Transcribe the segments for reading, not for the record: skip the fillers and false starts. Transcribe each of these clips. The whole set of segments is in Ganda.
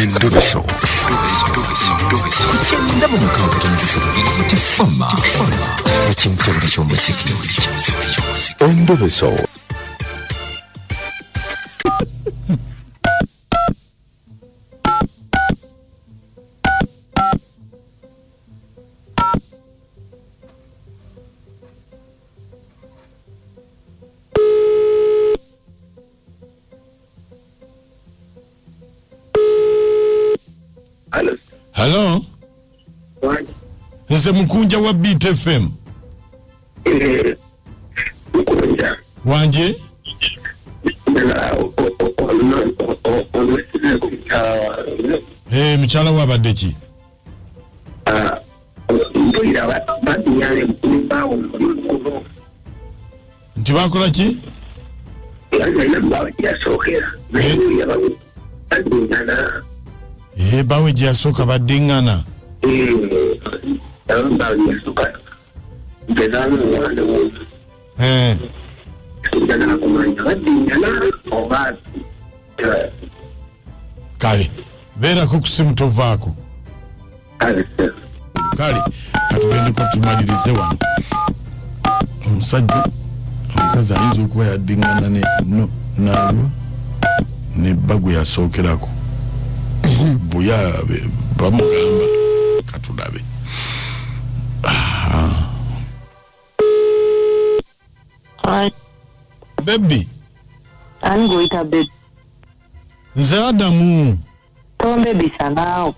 Endobeso. Kugenda mu mukaaga tonzifuna tifama ekintu buli ky'omuziki. Endobeso. Hello? Wange. Nze Mukunja wa Beat FM. Mukunja. Wange? Mchala wabadde ki? Nti bakola ki? Bawe Gyeyasokera baddingana. Kale beerako ku simu tovaako. Kale katugende tumalirize wano. Omusajja omukazi ayinza okuba yaddingana naalwo ne bagwe yasookerako. Buya bamugamba katulabe. Baby. I'm going to bed. Nze Adamu. Don't baby sanao.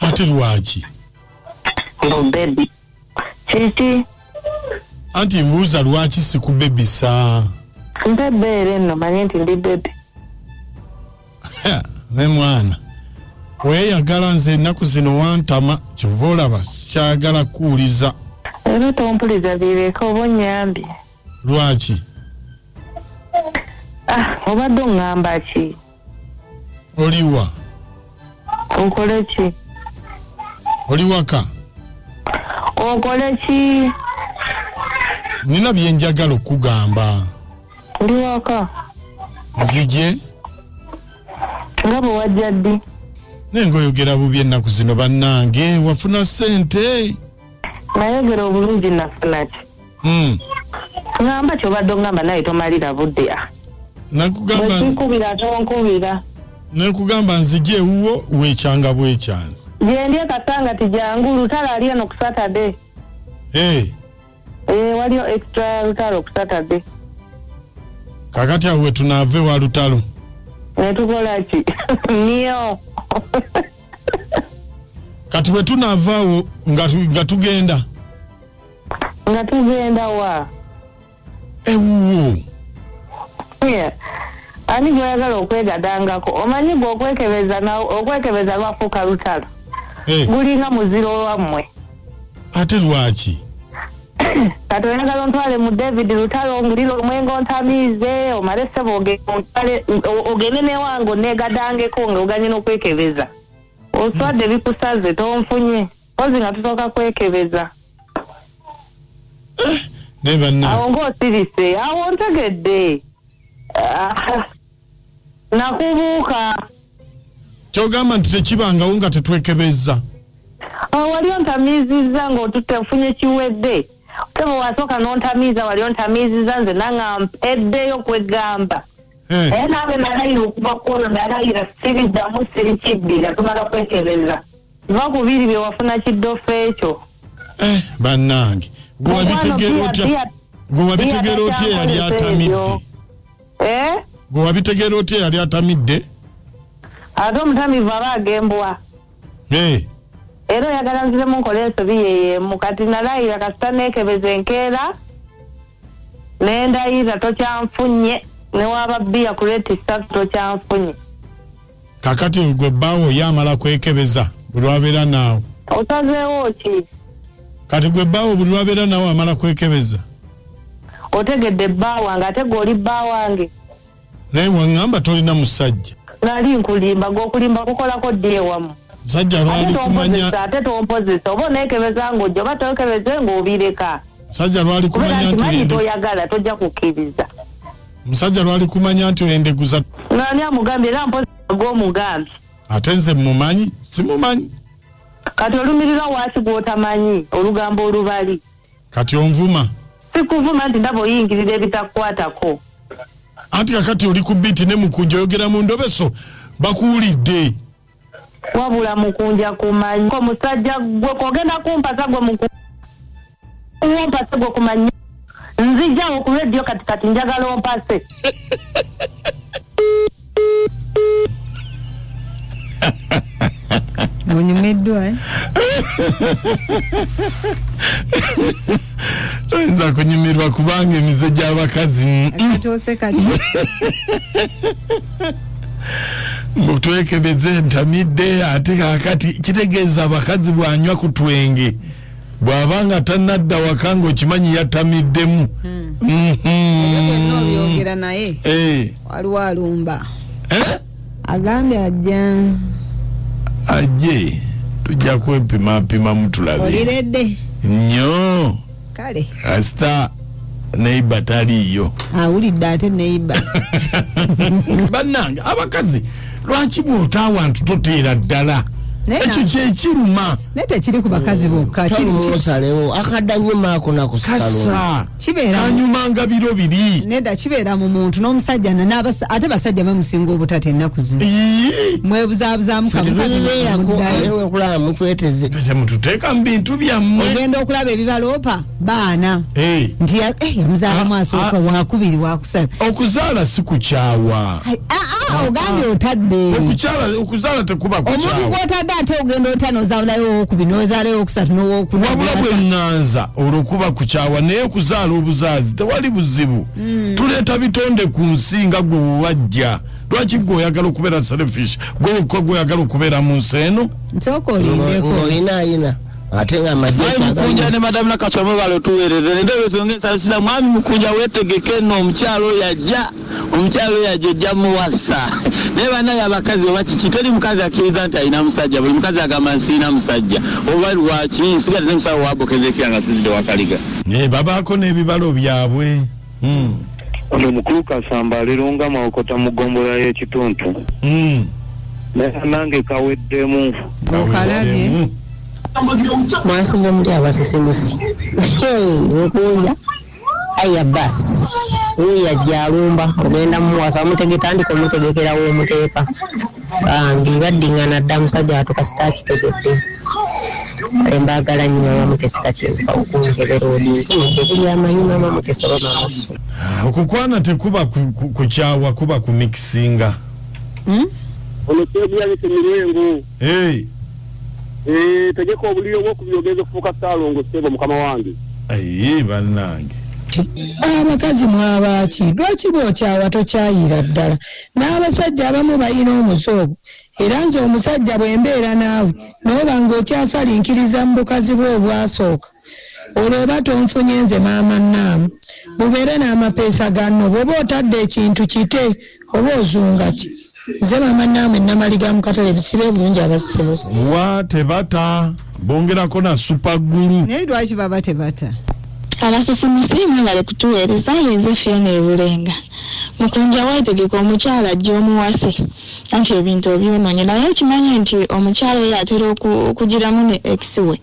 Ate lwaki? No baby. Chichi. Anti mbuuza lwaki sikubebisa. Mbebere no manye nti ndi baby. Ne mwana. Weyagala nze ennaku zino wantama kyova olaba sikyagala kuwuliza. Era tompuliza bireka oba onyambye. Lwaki? Obadde oŋŋamba ki? Oliwa? Okole ki? Oli waka? Okole ki? Nina bye njagala okugamba. Oli waka? Nzije? Nga bwe wajja ddi? Nengoyogera bubi ennaku zino bannange wafuna ssente. Nayogera obulungi nafuna ki? Ngamba kyobadde oŋŋamba naye tomalira budde. Nakugamba nkubira tonkubira. Nekugamba nzije ewuwo weekyanga bwekyanzi. Gyendi akasanga tijangu lutalo ali eno ku Saturday. Waliyo extra lutalo ku Saturday. Kakati awe tunaave wa lutalo. Netukola ki? Niyo. Kati bwe tunaavaawo nga tugenda. Nga tugenda wa? Ewuwo. Ani gweyagala okwegadangako omanyi gwe okwekebeza lwafuuka lutalo. Gulinga muziro wammwe. Ate lwaki? Kati oyagala ontwale mu David lutalo ngulira omwengo ontamiize omale ssebo ogende newange oneegadangeko nga oganye n'okwekebeza. Oswadde bikusaze tonfunye ozi nga tusooka kwekebeza. Awo ng'osirise awo ntegedde. Nakubuuka. Kyogamba nti tekibangawo nga tetwekebeza. Wali ontamiizizza ng'otutefunye kiwedde. Tebo wasooka n'ontamiiza wali ontamiizizza nze nanga eddeyo kwegamba. Nawe nalayira okuva kwono nalayira sibiddamu sirikiddira tumala kwekebeza. Va ku biri bye wafuna kiddofu ekyo. Bannange gwe wabitegeera otya yali atamidde? Gwe wabitegeera otya yali atamidde? Ate omutamivu aba agembwa. Era oyagala nziremu nkola ensobi yeyeemu kati nalayira kasita neekebeza enkeera nendayira tokyanfunye newaba bbiya ku leeti ssatu tokyanfunye. Kakati gwe bbaawo yamala kwekebeza buli lwabeera naawe. Osazeewo ki? Kati gwe bbaawo buli lwabeera naawe amala kwekebeza. Otegedde bba wange ate gwe oli bba wange. Naye waŋŋamba tolina musajja. Nali nkulimba gw'okulimba kukolako ddi ewamu. Sajja lwali kumanya ate tompozesa oba oneekebeza ng'ojja oba tookebeze ng'obireka. Sajja lwali kumanya nti oyende toyagala tojja kukkiriza. Musajja lwali kumanya nti oyendeguza. Nani amugambye era mpozi gw'omugambye. Atenze mumanyi simumanyi kati olumirira waki gwotamanyi olugambo olubali kati onvuma sikuvuma nti ndaba oyingirira ebitakukwatako anti kakati oli ku biti ne Mukunja oyogera mu Endobeso bakuwulidde wabula Mukunja kumanyi ko musajja gwe kogenda kumpasa gwe mumpase gwe kumanyi nzijjawo ku radio kati njagala ompase Onyumeddwa Toyinza kunyumirwa kubanga emize gy'abakazi atose kati Kwekebeza entamidde ate kakati kitegeeza abakazi bwanywa ku twenge bw'abanga tannadda waka ng'okimanyi yatamiddemu no byogera naye waliwo alumba agambye ajje tujja kwepimapima mutulabe oliredde nnyo kale kasita neiba taliiyo awulidde ate neiba bannange abakazi lwaki bw'otaawantu toteera ddala ekyo kyekiruma naye tekiri ku bakazi bokka kimusalewo akadanyuma ako nakusikalo kibeera kanyumanga biro biri nedda kibeera mu muntu n'omusajja ate basajja bamusinga obutata ennaku zino mwebuzaabuzaamu kamukulaba mutweteze temututeeka mu bintu byammwe ogenda okulaba ebibaloopa baana nti yamuzaalamu asooka wakubiri wakusaba okuzaala si kukyawa ogambye otadde okuzaala tekuba kukyawa omuntu gw'otadde ate ogenda otanozaalayo owokubiri n'ozaalayo owokusatu n'owokuna wabula bweŋŋanza olwokuba kukyawa naye okuzaala obuzaazi tewali buzibu tuleeta bitonde ku nsi nga gwe wewajja lwaki gwe oyagala okubeera selfish gwe oyagala okubeera mu nsi eno nsooka olindeko oyinaayina ate nga Mukunja ne madamu nakatwamwe balotuweereza Endobeso ng'ensasira mwami Mukunja weetegeke nno omukyalo yajja ejja muwasa naye bannaye abakazi oba kiki teri mukazi akkiriza nti alina musajja buli mukazi agamba nsiina musajja oba lwaki nsigadde musawo wabokezekera nga sizidde wakaliga babaako n'ebibalo byabwe ono mukulu Kasamba alirunga mawokota mu ggombolola y'ekituntu naye nange kaweddemu okalabye mwasuze muli abasisimusi Mukunja aya basi yajja alumba ogenda muwasa mutegetandika omutegekerawo omuteeka bambi baddingana dda musajja atuka sitakitegedde embagala nnyo mama mutesika kyemuka okunjebera odintumudde buli amanyi mama mutesoloma amaso okukwana tekuba kukyawa kuba kumikisinga ono kyebuyabise mirengo tegeka obuliro bw'okubyogeza okufuuka ssaalongo sebo mukama wange bannange abakazi mwabaaki lwaki bw'okyawa tokyayira ddala n'abasajja abamu balina omuzoogo era nze omusajja bw'embeera naawe n'oba ng'okyasalinkiriza mu bukazi bwe obwasooka olwo oba tonfunye nze maama nnaamu mubeere n'amapeesa ganno bw'oba otadde ekintu kite oba ozunga ki nze maama nnaamu ennamaliga mu katale bisibe bulungi abasibuzi wa tebata bongerako na supagulu naye lwaki baba tebata abasisimusi mwebale kutuweereza yenze Fiona Ebulenga Mukunja weetegeka omukyala ajja omuwase anti ebintu ebyonoonye naye kimanyi nti omukyala oyo atera okugiramu ne ex we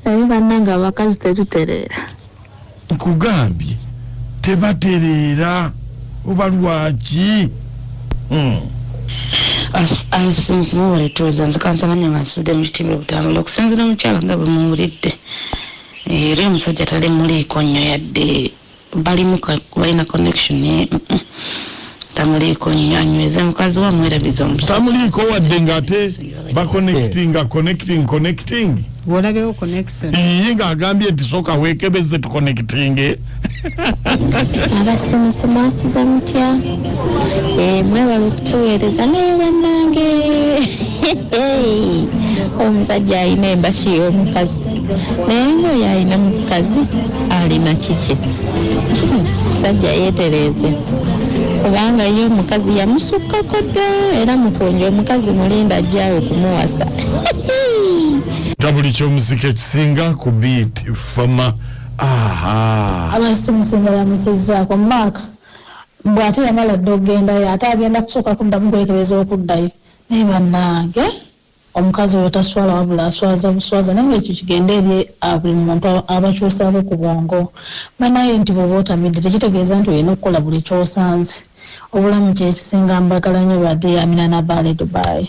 naye bannanga abakazi tetutereera nkugambye tebatereera oba lwaki abasisimusi mwebale tuweereza nze kansamanya nga nsigadde mu kitiibwa obutambula okusinziira omukyala nga bwe muwulidde era omusajja tali muliiko nnyo yadde balina connection tamuliiko nnyo anyweze mukazi wa mwerabiza omusajja tamuliiko wadde ng'ate connecting bw'olabyewo connection ng'agambye nti sooka weekebeze tuconnectinge abasimusi mwasuza mutya mwebale okutuweereza naye bannange omusajja alina embaki y'omukazi naye ng'oyo alina mukazi alina kiki musajja yeetereeze kubanga ye omukazi yamusukkako dda era Mukunja omukazi mulinda ajja okumuwasa tabuli ky'omuzika ekisinga ku beat fama abasimusi nga bamusizzaako Mark bw'ate yamala dde okgendayo ate agenda kusooka kuddamu kwekebeza okuddayo naye bannange omukazi oyo taswala wabula aswaza buswaza naye ngaekyo kigenda eri buli muntu abakyusaako ku bwongo banaye nti bw'oba otamidde tekitegeeza nti olina okukola buli kyosanze obulamu kyekisinga mbagala nnyo badde Amina Nabale Dubai.